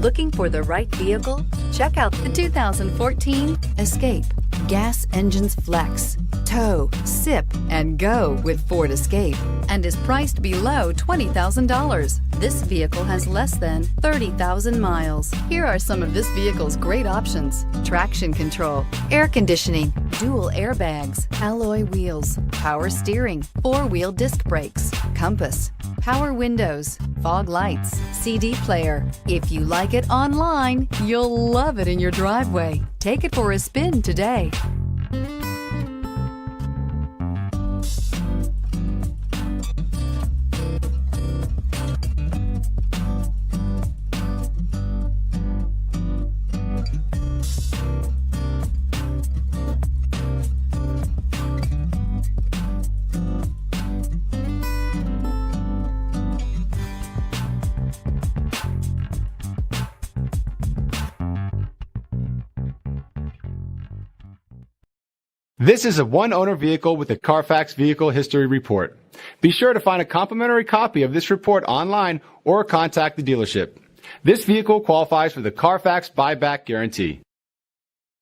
Looking for the right vehicle? Check out the 2014 Escape. Gas engines flex, tow, sip, and go with Ford Escape, and is priced below $20,000. This vehicle has less than 30,000 miles. Here are some of this vehicle's great options: traction control, air conditioning, dual airbags, alloy wheels, power steering, four-wheel disc brakes, compass, power windows, fog lights, CD player. If you like it online, you'll love it in your driveway. Take it for a spin today. This is a one-owner vehicle with a CARFAX Vehicle History Report. Be sure to find a complimentary copy of this report online or contact the dealership. This vehicle qualifies for the CARFAX Buyback Guarantee.